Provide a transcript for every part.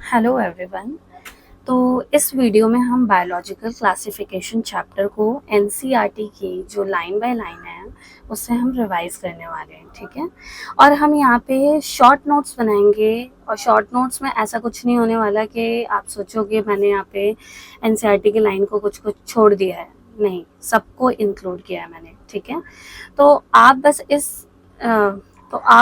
Hello everyone. तो इस video में हम बायोलॉजिकल क्लासिफिकेशन चैप्टर को एनसीईआरटी की जो लाइन बाय लाइन है उससे हम रिवाइज करने वाले हैं, ठीक है। और हम यहाँ पे शॉर्ट नोट्स बनाएंगे और शॉर्ट नोट्स में ऐसा कुछ नहीं होने वाला कि आप सोचोगे मैंने यहाँ पे एनसीईआरटी की लाइन को कुछ कुछ छोड़ दिया है। नहीं, सबको इंक्लूड किया है मैंने, ठीक है। तो आप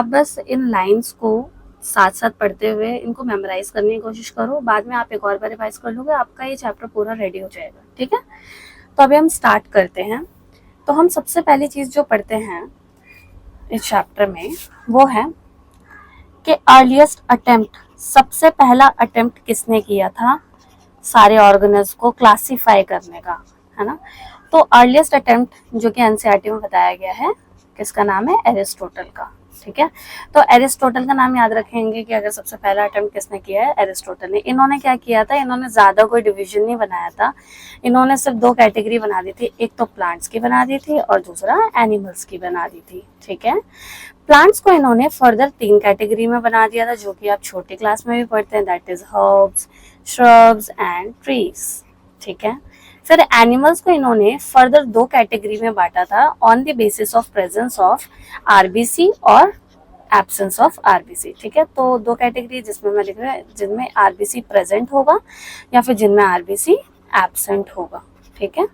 बस इन लाइंस को साथ साथ पढ़ते हुए इनको मेमोराइज करने की कोशिश करो। बाद में आप एक और बार रिवाइज कर लोगे, आपका ये चैप्टर पूरा रेडी हो जाएगा, ठीक है। तो अभी हम स्टार्ट करते हैं। तो हम सबसे पहली चीज जो पढ़ते हैं इस चैप्टर में वो है कि अर्लीस्ट अटेम्प्ट, सबसे पहला अटेम्प्ट किसने किया था सारे ऑर्गेनल्स को क्लासीफाई करने का, है ना। तो अर्लीस्ट अटेम्प्ट जो कि एनसीईआरटी में बताया गया है, किसका नाम है? एरिस्टोटल का, ठीक है। तो एरिस्टोटल का नाम याद रखेंगे कि अगर सबसे पहला अटेम्प्ट किसने किया है? एरिस्टोटल ने। इन्होंने क्या किया था, इन्होंने ज्यादा कोई डिवीजन नहीं बनाया था, इन्होंने सिर्फ दो कैटेगरी बना दी थी, एक तो प्लांट्स की बना दी थी और दूसरा एनिमल्स की बना दी थी, ठीक है। प्लांट्स को इन्होंने फर्दर तीन कैटेगरी में बना दिया था जो कि आप छोटी क्लास में भी पढ़ते हैं, that is herbs, shrubs and trees, ठीक है। फिर एनिमल्स को इन्होंने फर्दर दो कैटेगरी में बांटा था on the basis of presence of RBC और एब्सेंस ऑफ आरबीसी, ठीक है। तो दो कैटेगरी जिसमें मैं लिख रहा हूँ, जिनमें आरबीसी प्रेजेंट होगा या फिर जिनमें आरबीसी एब्सेंट होगा, ठीक है।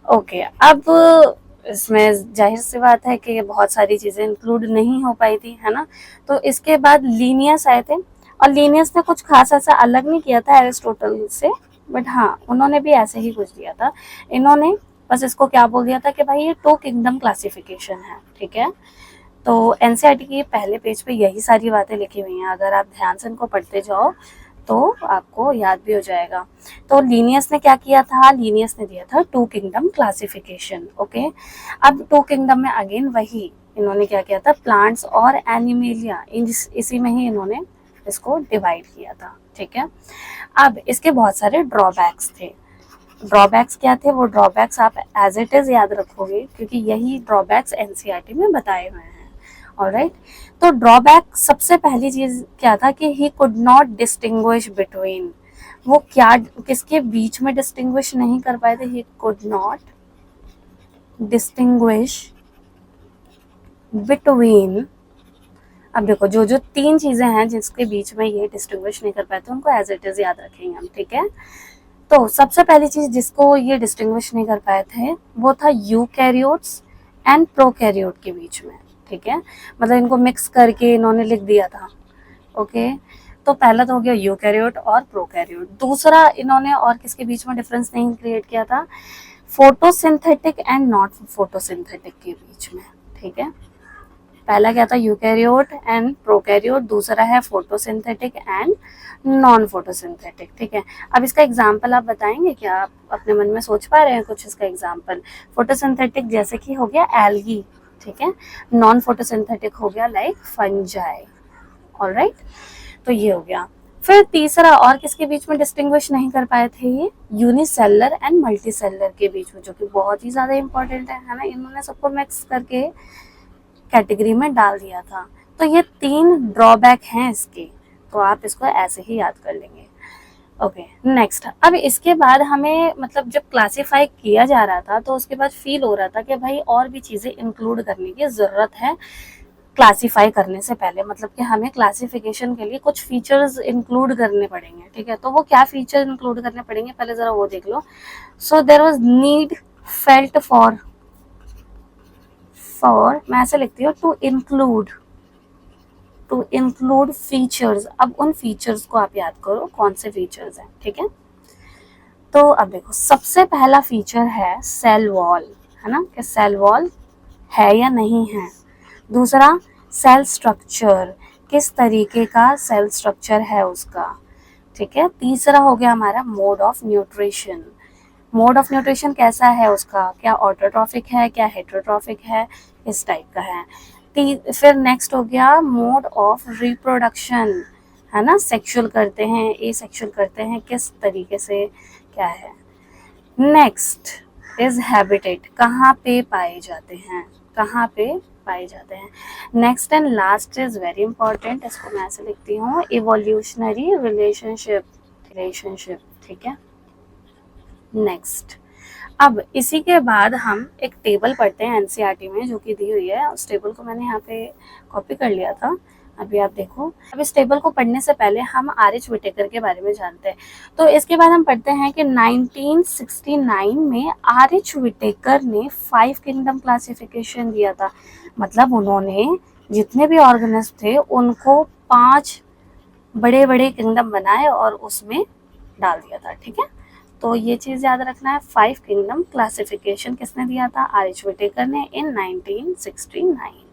ओके, अब इसमें जाहिर सी बात है कि बहुत सारी चीज़ें इंक्लूड नहीं हो पाई थी, है ना। तो इसके बाद लीनियस आए थे और लीनियस ने कुछ खास ऐसा अलग नहीं किया था एरिस्टोटल से, बट हाँ उन्होंने भी ऐसे ही कुछ दिया था। इन्होंने बस इसको क्या बोल दिया था कि भाई ये टू किंगडम क्लासिफिकेशन है, ठीक है। तो एनसीईआरटी के पहले पेज पे यही सारी बातें लिखी हुई हैं, अगर आप ध्यान से इनको पढ़ते जाओ तो आपको याद भी हो जाएगा। तो लीनियस ने क्या किया था? लीनियस ने दिया था टू किंगडम क्लासिफिकेशन, ओके। अब टू किंगडम में अगेन वही इन्होंने क्या किया था, प्लांट्स और एनिमेलिया, इसी में ही इन्होंने इसको डिवाइड किया था, ठीक है। अब इसके बहुत सारे ड्रॉबैक्स थे। ड्रॉबैक्स क्या थे? वो ड्रॉबैक्स आप एज इट इज याद रखोगे क्योंकि यही ड्रॉबैक्स एनसीईआरटी में बताए हुए हैं, ऑलराइट। तो ड्रॉबैक सबसे पहली चीज क्या था कि he could not distinguish between, वो क्या किसके बीच में डिस्टिंग्विश नहीं कर पाए थे? He could not distinguish between. अब देखो जो जो तीन चीजें हैं जिसके बीच में ये डिस्टिंग्विश नहीं कर पाए थे उनको एज इट इज याद रखेंगे हम, ठीक है। तो सबसे पहली चीज जिसको ये डिस्टिंग्विश नहीं कर पाए थे वो था यूकैरियोट्स एंड प्रोकैरियोट के बीच में, ठीक है। मतलब इनको मिक्स करके इन्होंने लिख दिया था, ओके। तो पहला तो हो गया यूकैरियोट और प्रोकैरियोट। दूसरा इन्होंने और किसके बीच में डिफरेंस नहीं क्रिएट किया था? फोटोसिंथेटिक एंड नॉट फोटोसिंथेटिक के बीच में, ठीक है। पहला क्या था? यूकैरियोट एंड प्रोकैरियोट, दूसरा है फोटोसिंथेटिक एंड नॉन फोटोसिंथेटिक, ठीक है। अब इसका एग्जांपल आप बताएंगे क्या? आप अपने मन में सोच पा रहे हैं कुछ इसका एग्जांपल? फोटोसिंथेटिक जैसे कि हो गया एल्गी, ठीक है। नॉन फोटोसिंथेटिक हो गया लाइक फंजाई, ऑलराइट। तो ये हो गया। फिर तीसरा और किसके बीच में डिस्टिंग्विश नहीं कर पाए थे? ये यूनिसेलर एंड मल्टीसेलर के बीच में, जो कि बहुत ही ज्यादा इंपॉर्टेंट है ना। इन्होंने सबको मिक्स करके कैटेगरी में डाल दिया था। तो ये तीन ड्रॉबैक हैं इसके, तो आप इसको ऐसे ही याद कर लेंगे, ओके। नेक्स्ट, अब इसके बाद हमें मतलब जब क्लासिफाई किया जा रहा था तो उसके बाद फील हो रहा था कि भाई और भी चीज़ें इंक्लूड करने की ज़रूरत है क्लासिफाई करने से पहले, मतलब कि हमें क्लासिफिकेशन के लिए कुछ फीचर्स इंक्लूड करने पड़ेंगे, ठीक है। तो वो क्या फीचर इंक्लूड करने पड़ेंगे पहले ज़रा वो देख लो। So there was need felt for मैं ऐसे लिखती हूँ टू इंक्लूड फीचर्स। अब उन फीचर्स को आप याद करो कौन से फीचर्स हैं, ठीक है। तो अब देखो सबसे पहला फीचर है सेल वॉल, है ना, कि सेल वॉल है या नहीं है। दूसरा सेल स्ट्रक्चर, किस तरीके का सेल स्ट्रक्चर है उसका, ठीक है। तीसरा हो गया हमारा mode of nutrition, mode of nutrition कैसा है उसका, क्या ऑटोट्रॉफिक है, क्या हेटेरोट्रॉफिक है, इस टाइप का है। फिर नेक्स्ट हो गया मोड ऑफ रिप्रोडक्शन, है ना, सेक्सुअल करते हैं, ए सेक्सुअल करते हैं, किस तरीके से, क्या है। नेक्स्ट इज हैबिटेट, कहाँ पे पाए जाते हैं, कहाँ पे पाए जाते हैं। Next and last is very important, इसको मैं ऐसे लिखती हूँ, इवोल्यूशनरी रिलेशनशिप। ठीक है। नेक्स्ट, अब इसी के बाद हम एक टेबल पढ़ते हैं एनसीईआरटी में जो कि दी हुई है। उस टेबल को मैंने यहाँ पे कॉपी कर लिया था, अभी आप देखो। अब इस टेबल को पढ़ने से पहले हम आर.एच. व्हिटेकर के बारे में जानते हैं। तो इसके बाद हम पढ़ते हैं कि 1969 में आर.एच. व्हिटेकर ने 5 किंगडम क्लासिफिकेशन दिया था। मतलब उन्होंने जितने भी ऑर्गेनिज्म थे उनको 5 बड़े बड़े किंगडम बनाए और उसमें डाल दिया था। ठीक है, तो ये चीज़ याद रखना है। 5 किंगडम क्लासिफिकेशन किसने दिया था? आर.एच. व्हिटेकर ने इन 1969।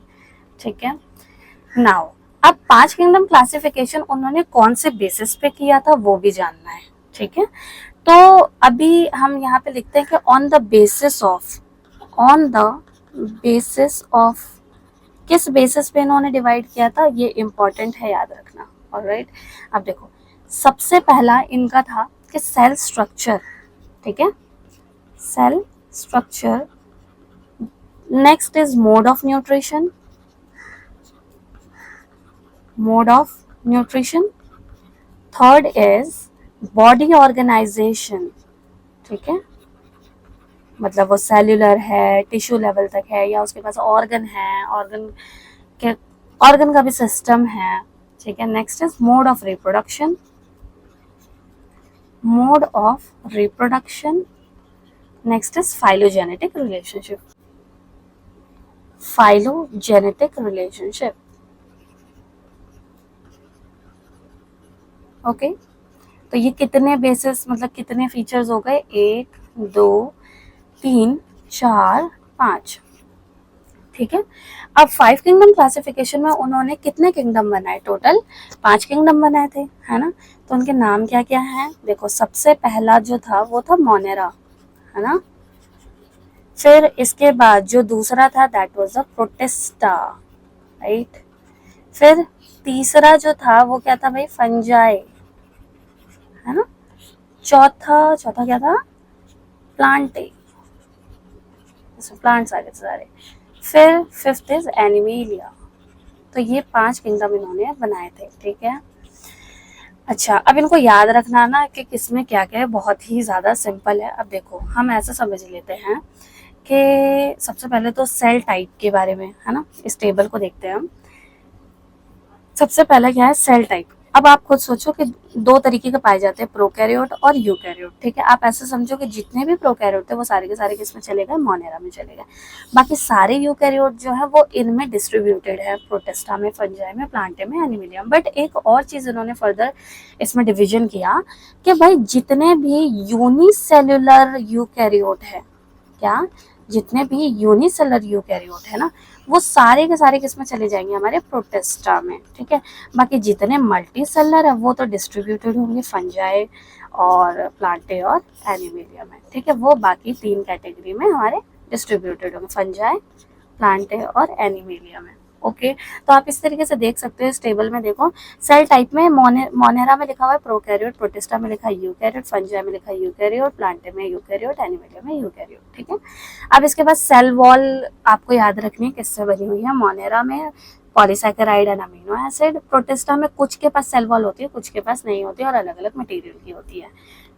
ठीक है। नाउ अब 5 किंगडम क्लासिफिकेशन उन्होंने कौन से बेसिस पे किया था वो भी जानना है। ठीक है, तो अभी हम यहाँ पे लिखते हैं कि ऑन द बेसिस ऑफ किस बेसिस पे इन्होंने डिवाइड किया था, ये इंपॉर्टेंट है, याद रखना। ऑलराइट, अब देखो, सबसे पहला इनका था कि सेल स्ट्रक्चर। ठीक है, cell structure. Next is mode of nutrition, third is body organisation. ठीक है, मतलब वो सेल्यूलर है, टिश्यू लेवल तक है, या उसके पास ऑर्गन है, ऑर्गन का भी सिस्टम है। ठीक है, next is mode of reproduction. Next is phylogenetic relationship. Okay, तो ये कितने बेसिस, मतलब कितने फीचर्स हो गए? 1 2 3 4 5। ठीक है, अब 5 किंगडम क्लासिफिकेशन में उन्होंने कितने किंगडम बनाए? टोटल 5 किंगडम बनाए थे, है ना। तो उनके नाम क्या क्या हैं? देखो, सबसे पहला जो था वो था मोनेरा, है ना। फिर इसके बाद जो दूसरा था that was a protista, right. फिर तीसरा जो था वो क्या था भाई? फंजाई, है ना। चौथा क्या था? प्लांटे, प्लांट्स आ गए सारे। फिर फिफ्थ इज एनिमेलिया। तो ये 5 किंगडम इन्होंने बनाए थे। ठीक है, अच्छा, अब इनको याद रखना ना कि किसमें क्या क्या है, बहुत ही ज़्यादा सिंपल है। अब देखो, हम ऐसा समझ लेते हैं कि सबसे पहले तो सेल टाइप के बारे में, है ना। इस टेबल को देखते हैं हम। सबसे पहला क्या है? Cell type. अब आप खुद सोचो कि 2 तरीके के पाए जाते हैं, प्रोकैरियोट और यूकैरियोट। ठीक है, आप ऐसे समझो कि जितने भी प्रोकैरियोट थे वो सारे के सारे किसमें चले गए? मोनेरा में चले गए। बाकी सारे यूकैरियोट जो है वो इनमें डिस्ट्रीब्यूटेड है, प्रोटिस्टा में, फंजाई में, प्लांटे में, एनिमेलियम। बट एक और चीज इन्होंने फर्दर इसमें डिविजन किया कि भाई जितने भी यूनिसेल्युलर यूकैरियोट है, क्या जितने भी यूनिसेलर यूकैरियोट है ना, वो सारे के सारे किसमें चले जाएंगे? हमारे प्रोटिस्टा में। ठीक है, बाकी जितने मल्टी सेलर है वो तो डिस्ट्रीब्यूटेड होंगे फंजाई और प्लांटे और एनिमेलियम में। ठीक है, वो बाकी 3 कैटेगरी में हमारे डिस्ट्रीब्यूटेड होंगे, फंजाई, प्लांटे और एनिमेलियम में। ओके, तो आप इस तरीके से देख सकते हो। इस टेबल में देखो, सेल टाइप में मोनेरा में लिखा हुआ है प्रोकैरियोट, प्रोटिस्टा में लिखा है यूकैरियोट, फंजाई में लिखा है यूकैरियोट, प्लांटे में यूकैरियोट, एनिमेलियम में यूकैरियोट। ठीक है, अब इसके बाद सेल वॉल आपको याद रखनी है किससे बनी हुई है। मोनेरा में polysaccharide and amino acid, protista में कुछ के पास सेल वॉल होती है, कुछ के पास नहीं होती है और अलग अलग मटेरियल की होती है।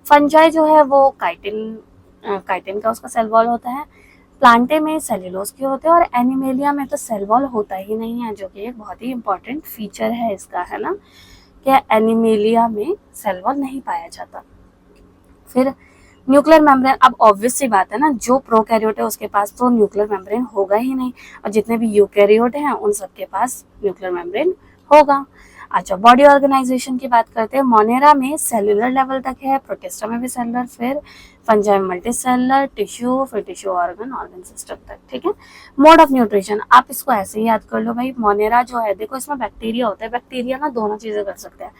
फंजाई जो है वो काइटिन का उसका सेल वॉल होता है, प्लांटे में सेल्यूलोज के होते हैं और एनिमेलिया में तो सेल वॉल होता ही नहीं है, जो कि एक बहुत ही इंपॉर्टेंट फीचर है इसका, है ना, कि एनिमेलिया में सेल वॉल नहीं पाया जाता। फिर न्यूक्लियर मेम्ब्रेन, अब ऑब्वियस सी बात है ना, जो प्रोकैरियोट है उसके पास तो न्यूक्लियर मेम्ब्रेन होगा ही नहीं, और जितने भी यूकैरियोट हैं उन सबके पास न्यूक्लियर मेम्ब्रेन होगा। अच्छा, बॉडी ऑर्गेनाइजेशन की बात करते हैं। मोनेरा में सेल्यूलर लेवल तक है, प्रोटिस्टा में भी सेलुलर, फिर फंजाई में मल्टी सेलुलर, टिश्यू, फिर टिश्यू ऑर्गन सिस्टम तक। ठीक है, मोड ऑफ न्यूट्रिशन आप इसको ऐसे ही याद कर लो भाई। मोनेरा जो है, देखो इसमें बैक्टीरिया होता है, बैक्टीरिया ना दोनों चीजें कर सकते हैं,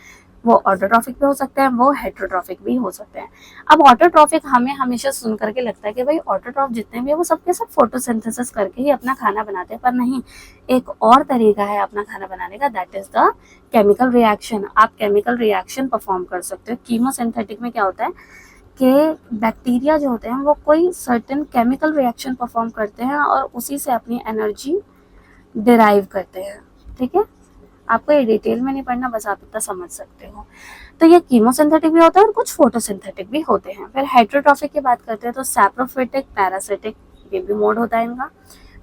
वो ऑटोट्रॉफिक भी हो सकते हैं, वो हेट्रोट्रॉफिक भी हो सकते हैं। अब ऑटोट्रॉफिक हमें हमेशा सुन करके लगता है कि भाई ऑटोट्रॉफ जितने भी है वो सबके सब फोटोसिंथेसिस करके ही अपना खाना बनाते हैं, पर नहीं, एक और तरीका है अपना खाना बनाने का, that is the chemical reaction. आप केमिकल रिएक्शन परफॉर्म कर सकते हो। कीमोसिंथेटिक में क्या होता है कि बैक्टीरिया जो होते हैं वो कोई सर्टेन केमिकल रिएक्शन परफॉर्म करते हैं और उसी से अपनी एनर्जी डिराइव करते हैं। ठीक है, आपको ये डिटेल में नहीं पढ़ना, बस आप इतना समझ सकते हो। तो ये कीमोसिंथेटिक भी होता है और कुछ फोटोसिंथेटिक भी होते हैं। फिर हेटेरोट्रॉफिक की बात करते हैं तो सैप्रोफिटिक, पैरासिटिक, ये भी मोड होता है इनका।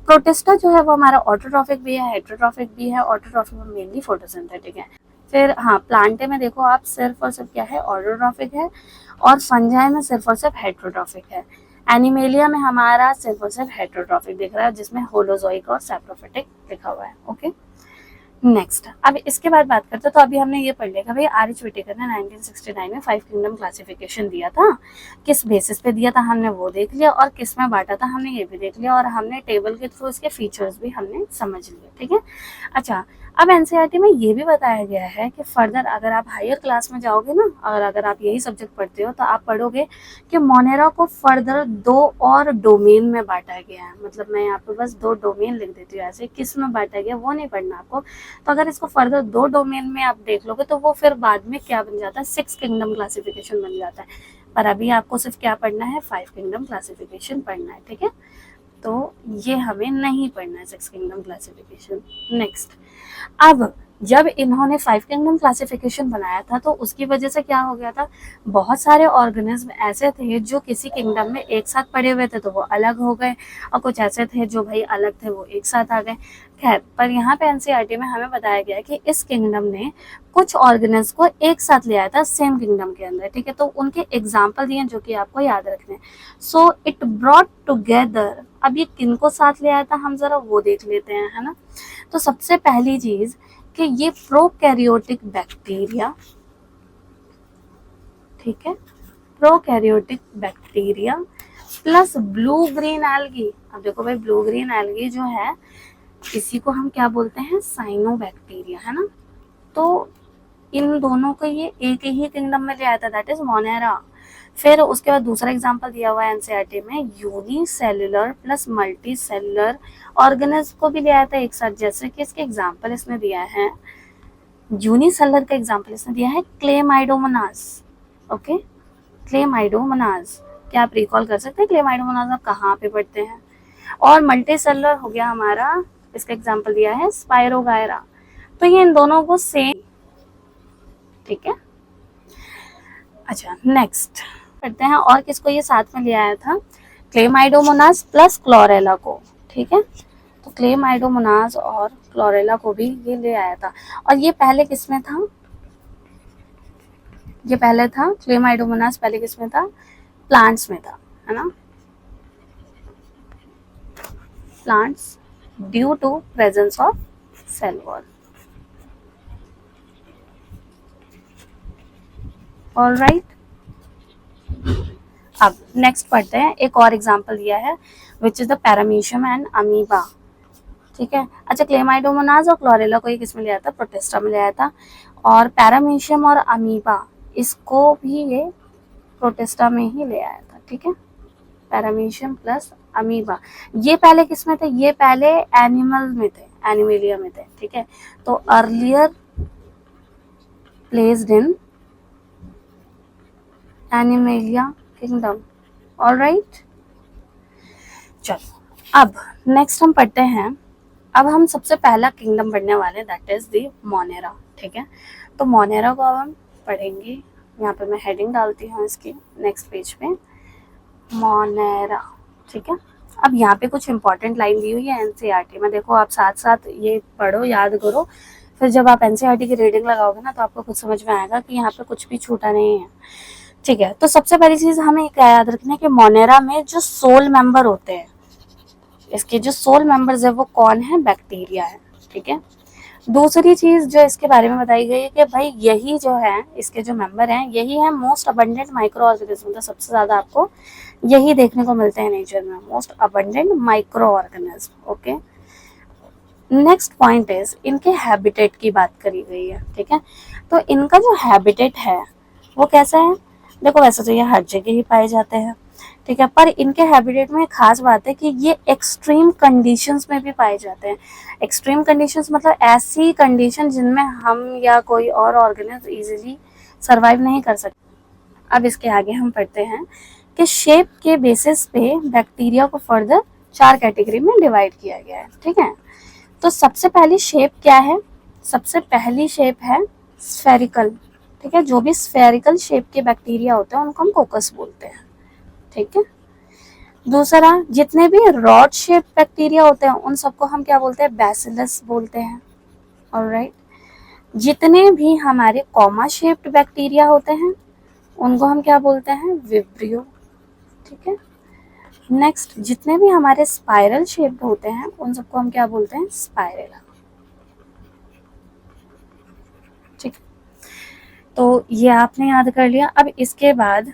प्रोटिस्टा जो है वो हमारा ऑटोट्रॉफिक भी है, हेटेरोट्रॉफिक भी है। ऑटोट्रॉफिक में मेनली फोटोसिंथेटिक है। फिर हाँ, प्लांटे में देखो आप सिर्फ और सिर्फ क्या है, ऑटोट्रॉफिक है, और फंजाई में सिर्फ और सिर्फ हेटेरोट्रॉफिक है। एनिमेलिया में हमारा सिर्फ और सिर्फ हेटेरोट्रॉफिक दिख रहा है, जिसमें होलोजोइक और सैप्रोफिटिक लिखा हुआ है। ओके, नेक्स्ट, अब इसके बाद बात करते हैं। तो अभी हमने ये पढ़ लिया भाई आर.एच. व्हिटेकर ने 1969 में 5 किंगडम क्लासिफिकेशन दिया था। किस बेसिस पे दिया था हमने वो देख लिया, और किस में बांटा था हमने ये भी देख लिया, और हमने टेबल के थ्रू इसके फीचर्स भी हमने समझ लिए। ठीक है, अच्छा, अब एनसीईआरटी में ये भी बताया गया है कि फर्दर अगर आप हायर क्लास में जाओगे ना, और अगर आप यही सब्जेक्ट पढ़ते हो, तो आप पढ़ोगे कि मोनेरा को फर्दर 2 और डोमेन में बांटा गया है। मतलब मैं यहाँ पे बस 2 डोमेन लिख देती हूँ, ऐसे किस में बांटा गया वो नहीं पढ़ना आपको। तो अगर इसको फर्दर 2 डोमेन में आप देख लोगे तो वो फिर बाद में क्या बन जाता है, 6 किंगडम क्लासिफिकेशन बन जाता है। पर अभी आपको सिर्फ क्या पढ़ना है, 5 किंगडम क्लासिफिकेशन पढ़ना है। ठीक है, तो ये हमें नहीं पढ़ना है 6 किंगडम क्लासिफिकेशन। नेक्स्ट, अब जब इन्होंने 5 किंगडम क्लासिफिकेशन बनाया था तो उसकी वजह से क्या हो गया था, बहुत सारे ऑर्गेनिज्म ऐसे थे जो किसी किंगडम में एक साथ पड़े हुए थे तो वो अलग हो गए, और कुछ ऐसे थे जो भाई अलग थे वो एक साथ आ गए। खैर, पर यहाँ पे एनसीईआरटी में हमें बताया गया कि इस किंगडम ने कुछ ऑर्गेनिज्म को एक साथ ले आया था सेम किंगडम के अंदर। ठीक है, तो उनके एग्जाम्पल दिए जो कि आपको याद रखने। सो इट ब्रॉट टुगेदर, अब ये किनको साथ ले आया था हम जरा वो देख लेते हैं, है ना। तो सबसे पहली चीज कि ये प्रोकैरियोटिक बैक्टीरिया, ठीक है, prokaryotic bacteria plus blue green algae. अब देखो भाई, ब्लू ग्रीन एल्गी जो है इसी को हम क्या बोलते हैं, साइनोबैक्टीरिया, है ना। तो इन दोनों को ये एक ही किंगडम में ले आया था, दैट इज मोनेरा। फिर उसके बाद दूसरा एग्जांपल दिया हुआ है एनसीईआरटी में, unicellular plus multi cellular organism को भी ले आया था एक साथ। जैसे कि इसके एग्जांपल इसने दिया है, यूनिसेल्युलर का एग्जांपल इसने दिया है क्लेमाइडोमोनास। ओके, क्लेमाइडोमोनास, क्या आप रिकॉल कर सकते हैं क्लेमाइडोमोनास आप कहाँ पे पढ़ते हैं। और मल्टी सेल्युलर हो गया हमारा, इसका एग्जांपल दिया है स्पाइरोगायरा। तो ये इन दोनों को सेम, ठीक है। अच्छा, नेक्स्ट करते हैं, और किसको ये साथ में ले आया था, क्लेमाइडोमोनास प्लस क्लोरेला को। ठीक है, तो क्लेमाइडोमोनास और क्लोरेला को भी ये ले आया था। और ये पहले किसमें था, ये पहले था क्लेमाइडोमोनास, पहले किसमें था, प्लांट्स में था, है ना, plants, due to presence of cell wall. Alright, अब नेक्स्ट पढ़ते हैं, एक और एग्जांपल दिया है which is the paramecium and amoeba. ठीक है, अच्छा, क्लेमाइडोमोनास और क्लोरेला को ये किसमें ले आया था, प्रोटिस्टा में ले आया था। और पैरामीशियम और अमीबा इसको भी ये प्रोटिस्टा में ही ले आया था। ठीक है, पैरामीशियम प्लस अमीबा, ये पहले किसमें थे, ये पहले एनिमल में थे, एनिमेलिया में थे। ठीक है, तो earlier placed in animalia kingdom. Alright, चलो अब नेक्स्ट हम पढ़ते हैं, अब हम सबसे पहला किंगडम पढ़ने वाले, दैट इज द मोनेरा। ठीक है, तो मोनेरा को अब हम पढ़ेंगे, यहाँ पे मैं हेडिंग डालती हूँ इसकी नेक्स्ट पेज पे, मोनेरा। ठीक है, अब यहाँ पे कुछ इंपॉर्टेंट लाइन दी हुई है एनसीईआरटी में, देखो आप साथ साथ ये पढ़ो, याद करो, फिर जब आप एनसीईआरटी की रीडिंग लगाओगे ना तो आपको कुछ समझ में आएगा कि यहाँ पे कुछ भी छूटा नहीं है। ठीक है, तो सबसे पहली चीज हमें क्या याद रखना है कि मोनेरा में जो सोल मेंबर होते हैं, इसके जो सोल मेंबर्स है वो कौन है, बैक्टीरिया है। ठीक है, दूसरी चीज जो इसके बारे में बताई गई है कि भाई यही जो है, इसके जो मेंबर हैं यही है मोस्ट अबंडेंट माइक्रो ऑर्गेनिज्म, तो सबसे ज्यादा आपको यही देखने को मिलते हैं नेचर में, most abundant micro organism. Okay, next point is इनके हैबिटेट की बात करी गई है। ठीक है, तो इनका जो हैबिटेट है वो कैसा है, देखो वैसे तो ये हर जगह ही पाए जाते हैं। ठीक है, पर इनके हैबिटेट में खास बात है कि ये एक्सट्रीम कंडीशंस में भी पाए जाते हैं। एक्सट्रीम कंडीशंस मतलब ऐसी कंडीशन जिनमें हम या कोई और ऑर्गेनिज्म इजीली सरवाइव नहीं कर सकते। अब इसके आगे हम पढ़ते हैं कि शेप के बेसिस पे बैक्टीरिया को फर्दर 4 कैटेगरी में डिवाइड किया गया है। ठीक है, तो सबसे पहली शेप क्या है? सबसे पहली शेप है स्फेरिकल, ठीक है। जो भी स्फेरिकल शेप के बैक्टीरिया होते हैं उनको हम कोकस बोलते हैं, ठीक है। दूसरा, जितने भी रॉड शेप बैक्टीरिया होते हैं उन सबको हम क्या बोलते हैं? बैसिलस बोलते हैं, ऑलराइट। जितने भी हमारे कॉमा शेप्ड बैक्टीरिया होते हैं उनको हम क्या बोलते हैं? विब्रियो, ठीक है। नेक्स्ट, जितने भी हमारे स्पाइरल शेप्ड होते हैं उन सबको हम क्या बोलते हैं? स्पाइरेला, ठीक। तो ये आपने याद कर लिया। अब इसके बाद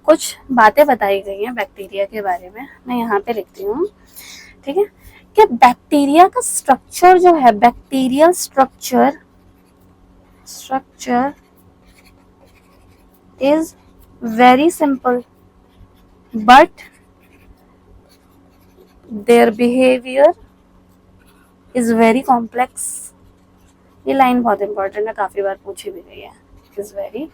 कुछ बातें बताई गई हैं बैक्टीरिया के बारे में, मैं यहाँ पे लिखती हूँ, ठीक है। कि बैक्टीरिया का स्ट्रक्चर जो है, bacterial structure is very simple but their behaviour is very complex. ये लाइन बहुत इंपॉर्टेंट है, काफी बार पूछी भी गई है। इज वेरी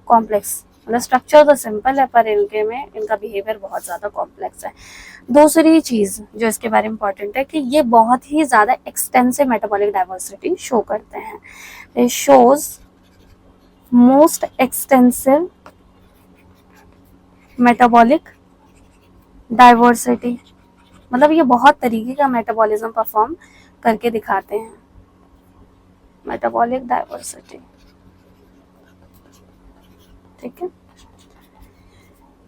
कॉम्प्लेक्स, मतलब स्ट्रक्चर तो सिंपल है पर इनका बिहेवियर बहुत ज़्यादा कॉम्प्लेक्स है। दूसरी चीज़ जो इसके बारे में इंपॉर्टेंट है कि ये बहुत ही ज़्यादा एक्सटेंसिव मेटाबॉलिक डाइवर्सिटी शो करते हैं। It shows most extensive metabolic diversity, मतलब ये बहुत तरीके का मेटाबॉलिज्म परफॉर्म करके दिखाते हैं। मेटाबॉलिक डाइवर्सिटी, ठीक है।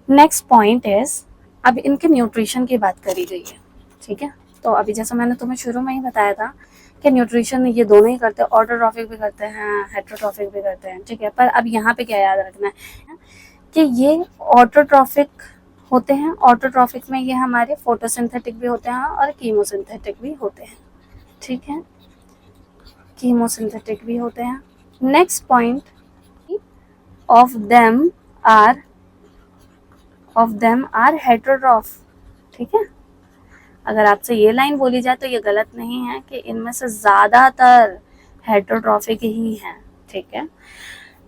नेक्स्ट पॉइंट इज, अब इनके न्यूट्रिशन की बात करी गई है, ठीक है। तो अभी जैसा मैंने तुम्हें शुरू में ही बताया था कि न्यूट्रिशन ये दोनों ही करते हैं, ऑटोट्रॉफिक भी करते हैं, हेट्रोट्रॉफिक भी करते हैं, ठीक है। पर अब यहाँ पे क्या याद रखना है कि ये ऑटोट्रॉफिक होते हैं। ऑटोट्रॉफिक में ये हमारे फोटोसिंथेटिक भी होते हैं और कीमोसिंथेटिक भी होते हैं, ठीक है। कीमोसिंथेटिक भी होते हैं। Next point, of them are heterotroph, ठीक है। अगर आपसे ये लाइन बोली जाए तो ये गलत नहीं है कि इनमें से ज्यादातर हेटेरोट्रॉफिक ही हैं, ठीक है,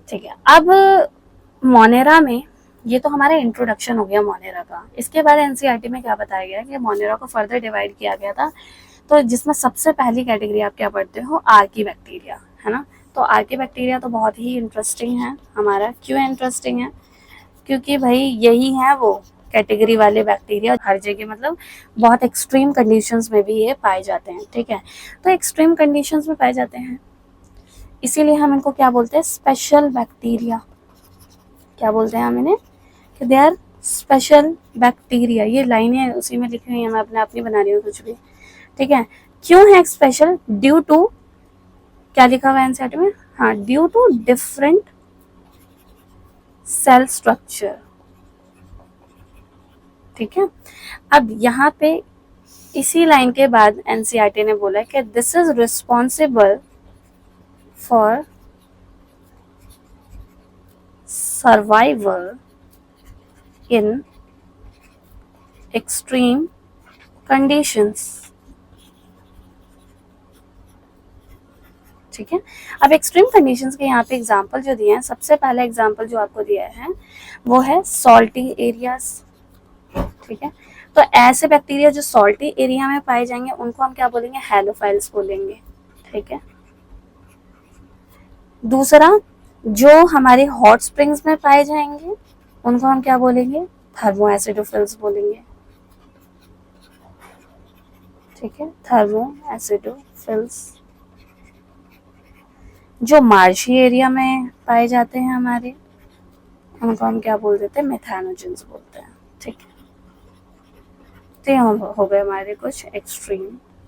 ठीक है। अब मोनेरा में, ये तो हमारा इंट्रोडक्शन हो गया मोनेरा का। इसके बाद एनसीईआरटी में क्या बताया गया कि मोनेरा को फर्दर डिवाइड किया गया था, तो जिसमें सबसे पहली कैटेगरी आप क्या पढ़ते हो? आर्की बैक्टीरिया, है ना। तो आर्की बैक्टीरिया तो बहुत ही इंटरेस्टिंग है हमारा। क्यों इंटरेस्टिंग है? क्योंकि भाई यही है वो कैटेगरी वाले बैक्टीरिया, हर जगह मतलब बहुत एक्सट्रीम कंडीशंस में भी ये पाए जाते हैं, ठीक है। तो एक्सट्रीम कंडीशंस में पाए जाते हैं, इसीलिए हम इनको क्या बोलते हैं? Special bacteria. क्या बोलते हैं हम इन्हें? कि दे आर स्पेशल बैक्टीरिया। ये लाइनें उसी में लिखी हुई है, मैं अपने आप नहीं बना रही हूँ कुछ भी, ठीक है। क्यों है स्पेशल? ड्यू टू, क्या लिखा हुआ है एनसीईआरटी में? हाँ, due to different cell structure, ठीक है। अब यहाँ पे इसी लाइन के बाद एनसीईआरटी ने बोला कि this is responsible for survival in extreme conditions, ठीक है। अब एक्सट्रीम कंडीशंस के यहाँ पे एग्जांपल जो दिए हैं, सबसे पहला एग्जांपल जो आपको दिया है वो है सॉल्टी एरियाज, ठीक है। तो ऐसे बैक्टीरिया जो सॉल्टी एरिया में पाए जाएंगे उनको हम क्या बोलेंगे? हेलोफाइल्स बोलेंगे, ठीक है। दूसरा, जो हमारे हॉट स्प्रिंग्स में पाए जाएंगे उनको हम क्या बोलेंगे? थर्मो एसिडोफिल्स बोलेंगे, ठीक है, थर्मो एसिडोफिल्स। जो मार्शी एरिया में पाए जाते हैं हमारे, उनको हम क्या बोल देते हैं? मेथानोजेंस बोलते हैं, ठीक है। तो ये हो गए हमारे कुछ एक्सट्रीम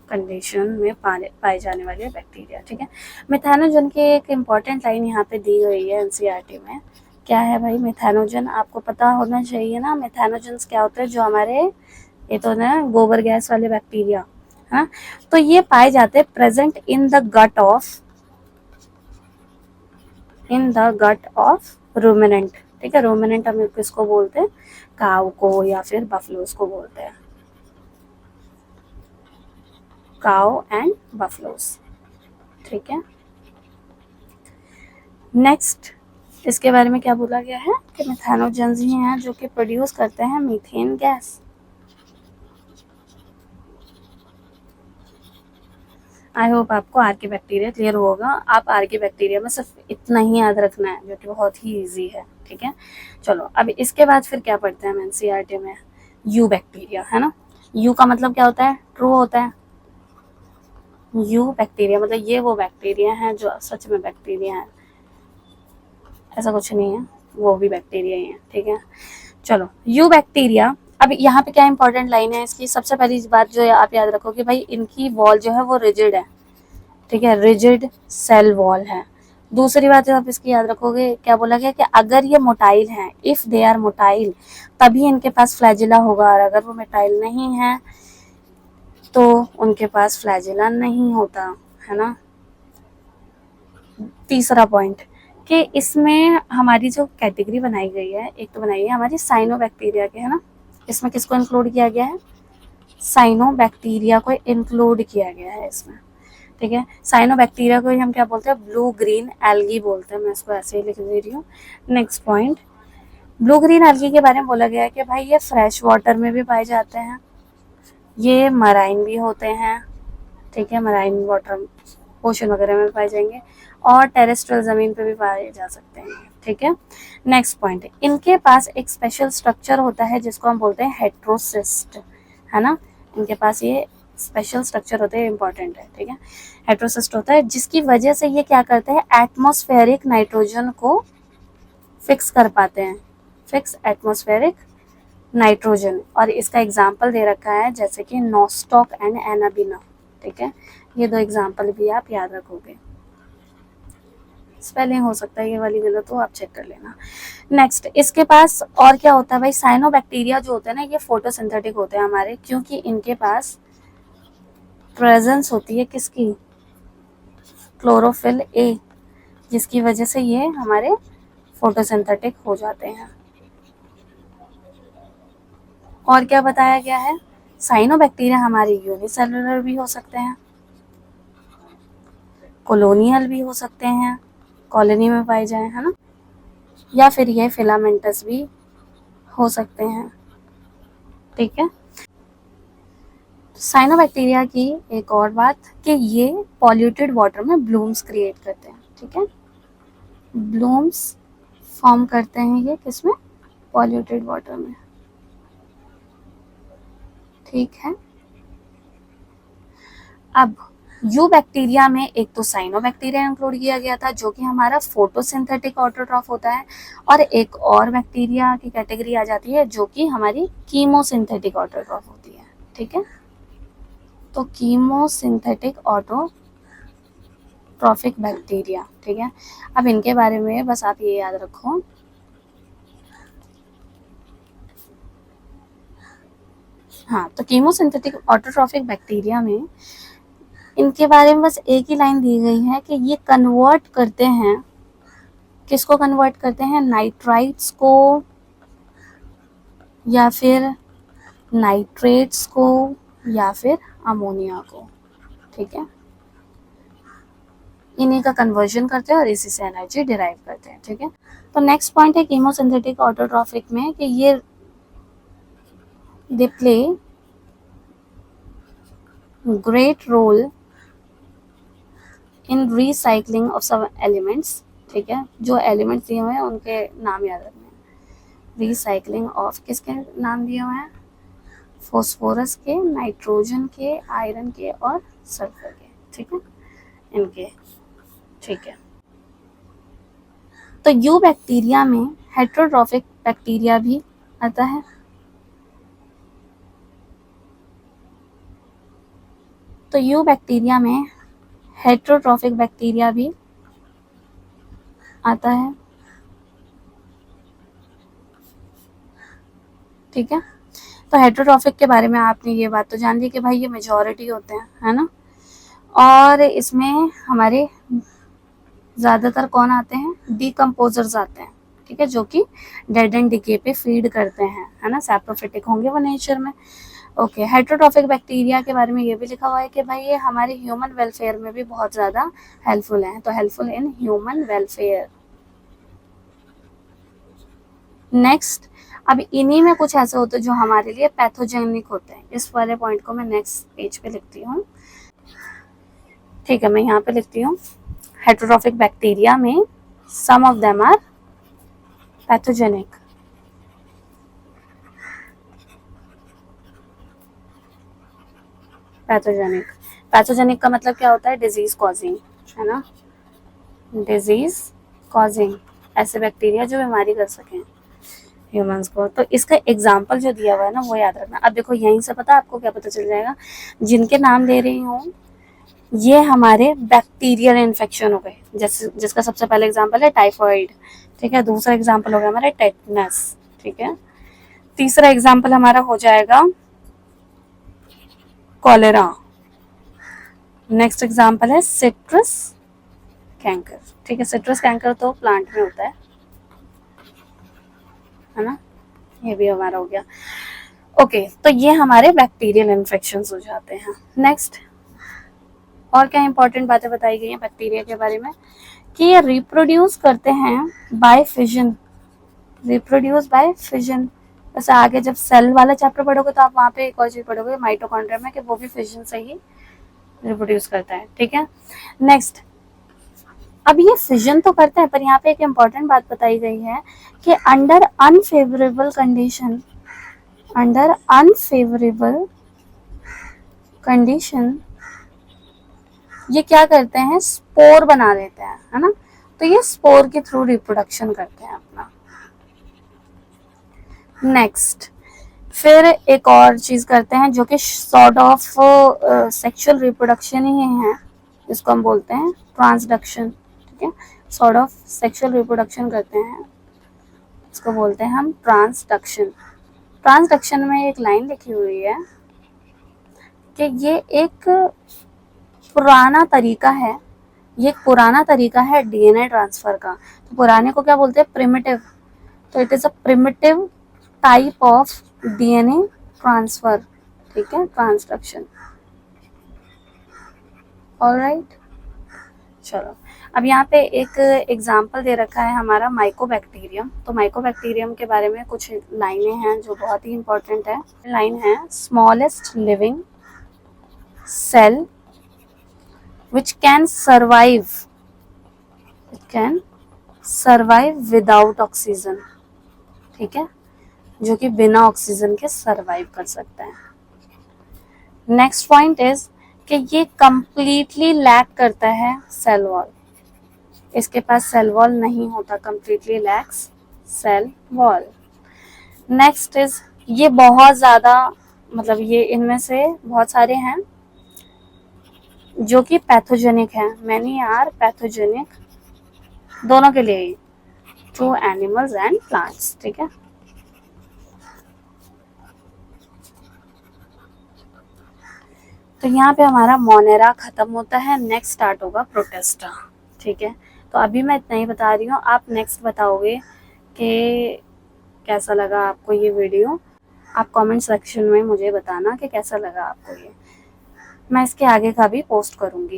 कंडीशन में पाए जाने वाले बैक्टीरिया, ठीक है। मेथानोजन की एक इम्पॉर्टेंट लाइन यहाँ पे दी गई है एनसीईआरटी में। क्या है भाई मेथानोजन? आपको पता होना चाहिए ना। मेथानोजेंस क्या होते हैं? जो हमारे, ये तो ना गोबर गैस वाले बैक्टीरिया, है। तो ये पाए जाते हैं present in the gut of ruminant, ठीक है। रूमिनेंट हम किसको बोलते हैं? काऊ को या फिर बफलोस को बोलते हैं, काऊ एंड बफलोस, ठीक है। नेक्स्ट, इसके बारे में क्या बोला गया है कि मेथानोजेंस ही हैं जो कि प्रोड्यूस करते हैं मीथेन गैस। आई होप आपको आर्की बैक्टीरिया क्लियर होगा। आप आर्की बैक्टीरिया में सिर्फ इतना ही याद रखना है, जो कि बहुत ही ईजी है, ठीक है। चलो अब इसके बाद फिर क्या पढ़ते हैं हम एनसीईआरटी में, यू बैक्टीरिया, है ना। यू का मतलब क्या होता है, ट्रू होता है। यू बैक्टीरिया मतलब ये वो बैक्टीरिया हैं जो सच में बैक्टीरिया हैं, ऐसा कुछ नहीं है, वो भी बैक्टीरिया ही है, ठीक है। चलो यू बैक्टीरिया, अब यहाँ पे क्या इंपॉर्टेंट लाइन है इसकी, सबसे पहली बात जो आप याद रखो कि भाई इनकी वॉल जो है वो रिजिड है, ठीक है, रिजिड सेल वॉल है। दूसरी बात जो आप इसकी याद रखोगे, क्या बोला गया कि अगर ये मोटाइल हैं, इफ दे आर मोटाइल, तभी इनके पास फ्लैजिला होगा, और अगर वो मोटाइल नहीं है तो उनके पास फ्लैजिला नहीं होता, है ना। तीसरा पॉइंट कि इसमें हमारी जो कैटेगरी बनाई गई है, एक तो बनाई है हमारी साइनोबैक्टीरिया के, है ना। इसमें किसको इंक्लूड किया गया है, साइनोबैक्टीरिया को इंक्लूड किया गया है इसमें, ठीक है। साइनोबैक्टीरिया को हम क्या बोलते हैं, ब्लू ग्रीन एल्गी बोलते हैं, मैं इसको ऐसे ही लिख दे रही हूँ। Next point, blue green algae के बारे में बोला गया है कि भाई ये फ्रेश वाटर में भी पाए जाते हैं, ये मराइन भी होते हैं, ठीक है, मराइन वाटर ओशन वगैरह में पाए जाएंगे, और टेरेस्ट्रियल ज़मीन पे भी पाए जा सकते हैं, ठीक है। नेक्स्ट पॉइंट, इनके पास एक स्पेशल स्ट्रक्चर होता है जिसको हम बोलते हैं हेट्रोसिस्ट, है ना। इनके पास ये स्पेशल स्ट्रक्चर होते हैं, इंपॉर्टेंट है, ठीक है। हेट्रोसिस्ट होता है जिसकी वजह से ये क्या करते हैं, एटमॉस्फेरिक नाइट्रोजन को फिक्स कर पाते हैं, फिक्स एटमॉस्फेरिक नाइट्रोजन, और इसका एग्जाम्पल दे रखा है जैसे कि नोस्टॉक एंड एनाबिना, ठीक है। ये दो एग्जाम्पल भी आप याद रखोगे, स्पेलिंग हो सकता है ये वाली गलत हो, आप चेक कर लेना। नेक्स्ट, इसके पास और क्या होता है भाई, साइनोबैक्टीरिया जो होते हैं ना, ये फोटोसिंथेटिक होते हैं हमारे, क्योंकि इनके पास प्रेजेंस होती है किसकी, क्लोरोफिल ए, जिसकी वजह से ये हमारे फोटोसिंथेटिक हो जाते हैं। और क्या बताया गया है, साइनोबैक्टीरिया हमारे यूनिसेलुलर भी हो सकते हैं, कॉलोनियल भी हो सकते हैं, कॉलोनी में पाए जाए, है ना, या फिर ये फिलामेंटस भी हो सकते हैं, ठीक है। साइनोबैक्टीरिया की एक और बात कि ये पॉल्यूटेड वाटर में ब्लूम्स क्रिएट करते हैं, ठीक है, ब्लूम्स फॉर्म करते हैं ये किसमें, पॉल्यूटेड वाटर में, ठीक है। अब यू बैक्टीरिया में एक तो साइनोबैक्टीरिया इंक्लूड किया गया था जो कि हमारा फोटोसिंथेटिक ऑटोट्रॉफ होता है, और एक और बैक्टीरिया की कैटेगरी आ जाती है जो कि हमारी कीमोसिंथेटिक ऑटोट्रॉफ होती है, ठीक है। तो कीमोसिंथेटिक ऑटोट्रॉफिक बैक्टीरिया, ठीक है। अब इनके बारे में बस आप ये याद रखो, हाँ, तो कीमोसिंथेटिक ऑटोट्रॉफिक बैक्टीरिया में इनके बारे में बस एक ही लाइन दी गई है कि ये कन्वर्ट करते हैं, किसको कन्वर्ट करते हैं, नाइट्राइट्स को या फिर नाइट्रेट्स को या फिर अमोनिया को, ठीक है। इन्हीं का कन्वर्जन करते हैं और इसी से एनर्जी डिराइव करते हैं, ठीक है। तो नेक्स्ट पॉइंट है कीमोसिंथेटिक ऑटोट्रॉफिक में कि ये they play great role in recycling of some elements, ठीक है। जो एलिमेंट्स दिए हुए हैं उनके नाम याद रखने हैं, रिसाइकलिंग ऑफ किसके नाम दिए हुए हैं, फॉस्फोरस के, नाइट्रोजन के, आयरन के और सल्फर के, ठीक है, इनके, ठीक है। तो यू बैक्टीरिया में हेट्रोट्रॉफिक बैक्टीरिया भी आता है, तो यू बैक्टीरिया में हेट्रोट्रॉफिक बैक्टीरिया भी आता है, ठीक है। तो हेट्रोट्रॉफिक के बारे में आपने ये बात तो जान ली कि भाई ये मेजॉरिटी होते हैं, है ना, और इसमें हमारे ज़्यादातर कौन आते हैं, डिकम्पोजर्स आते हैं, ठीक है, जो कि डेड एंड डिके पे फीड करते हैं, है ना, सैप्रोफिटिक होंगे वो नेचर में। ओके, हेट्रोट्रॉफिक बैक्टीरिया के बारे में ये भी लिखा हुआ है कि भाई ये हमारे ह्यूमन वेलफेयर में भी बहुत ज़्यादा हेल्पफुल हैं, तो helpful in human welfare. Next, अब इन्हीं में कुछ ऐसे होते हैं जो हमारे लिए पैथोजेनिक होते हैं, इस वाले पॉइंट को मैं नेक्स्ट पेज पे लिखती हूँ। ठीक है, मैं यहाँ पे लिखती हूँ हेटेरोट्रॉफिक बैक्टीरिया में some of them are pathogenic. Pathogenic, pathogenic का मतलब क्या होता है? डिजीज कॉजिंग, है ना, डिजीज कॉजिंग, ऐसे बैक्टीरिया जो बीमारी कर सकें ह्यूमंस को। तो इसका एग्जाम्पल जो दिया हुआ है ना वो याद रखना। अब देखो यहीं से पता आपको क्या पता चल जाएगा, जिनके नाम ले रही हूँ ये हमारे बैक्टीरियल इन्फेक्शन हो गए, जैसे जिसका सबसे पहले एग्जाम्पल है टाइफॉइड, ठीक है। दूसरा एग्जाम्पल हो गया हमारा टेटनस, ठीक है। तीसरा एग्जाम्पल हमारा हो जाएगा कॉलेरा। नेक्स्ट एग्जाम्पल है सिट्रस कैंकर, ठीक है। सिट्रस कैंकर तो प्लांट में होता है ना। ये भी हमारा हो गया। ओके, तो ये हमारे बैक्टीरियल इन्फेक्शन हो जाते हैं। नेक्स्ट, और क्या इंपॉर्टेंट बातें बताई गई हैं बैक्टीरिया के बारे में, कि ये रिप्रोड्यूस करते हैं by fission, reproduce by fission. वैसे आगे जब सेल वाला चैप्टर पढ़ोगे तो आप वहाँ पे एक और चीज पढ़ोगे माइटोकॉन्ड्रिया में, कि वो भी फिजन से ही रिप्रोड्यूस करता है, ठीक है। नेक्स्ट, अब ये फिजन तो करते हैं, पर यहाँ पे एक इम्पॉर्टेंट बात बताई गई है कि under unfavourable condition, under unfavourable condition ये क्या करते हैं? स्पोर बना देते हैं, है ना। तो ये स्पोर के थ्रू रिप्रोडक्शन करते हैं अपना। नेक्स्ट, फिर एक और चीज करते हैं जो कि सॉर्ट ऑफ सेक्सुअल रिप्रोडक्शन ही है, जिसको हम बोलते हैं ट्रांसडक्शन, ठीक है। सॉर्ट ऑफ सेक्सुअल रिप्रोडक्शन करते हैं, इसको बोलते हैं हम ट्रांसडक्शन। ट्रांसडक्शन में एक लाइन लिखी हुई है कि ये एक पुराना तरीका है, ये एक पुराना तरीका है डीएनए ट्रांसफर का। तो पुराने को क्या बोलते हैं? प्रिमिटिव। तो it is a primitive type of DNA transfer, ठीक है, ट्रांसडक्शन। ऑलराइट, चलो अब यहाँ पे एक एग्जाम्पल दे रखा है हमारा माइकोबैक्टीरियम। तो माइकोबैक्टीरियम के बारे में कुछ लाइनें हैं जो बहुत ही इंपॉर्टेंट है। लाइन है, smallest living cell which can survive, it can survive without oxygen, ठीक है, जो कि बिना ऑक्सीजन के सरवाइव कर सकता है। नेक्स्ट पॉइंट इज कि ये कंप्लीटली लैक करता है सेल वॉल, इसके पास सेल वॉल नहीं होता, completely lacks cell wall. Next is ये बहुत ज़्यादा, मतलब ये इनमें से बहुत सारे हैं जो कि पैथोजेनिक है, मैनी आर पैथोजेनिक, दोनों के लिए टू एनिमल्स एंड प्लांट्स, ठीक है। तो यहाँ पे हमारा मोनेरा खत्म होता है, नेक्स्ट स्टार्ट होगा प्रोटेस्टा, ठीक है। तो अभी मैं इतना ही बता रही हूँ, आप नेक्स्ट बताओगे कि कैसा लगा आपको ये वीडियो। आप कमेंट सेक्शन में मुझे बताना कि कैसा लगा आपको ये, मैं इसके आगे का भी पोस्ट करूँगी।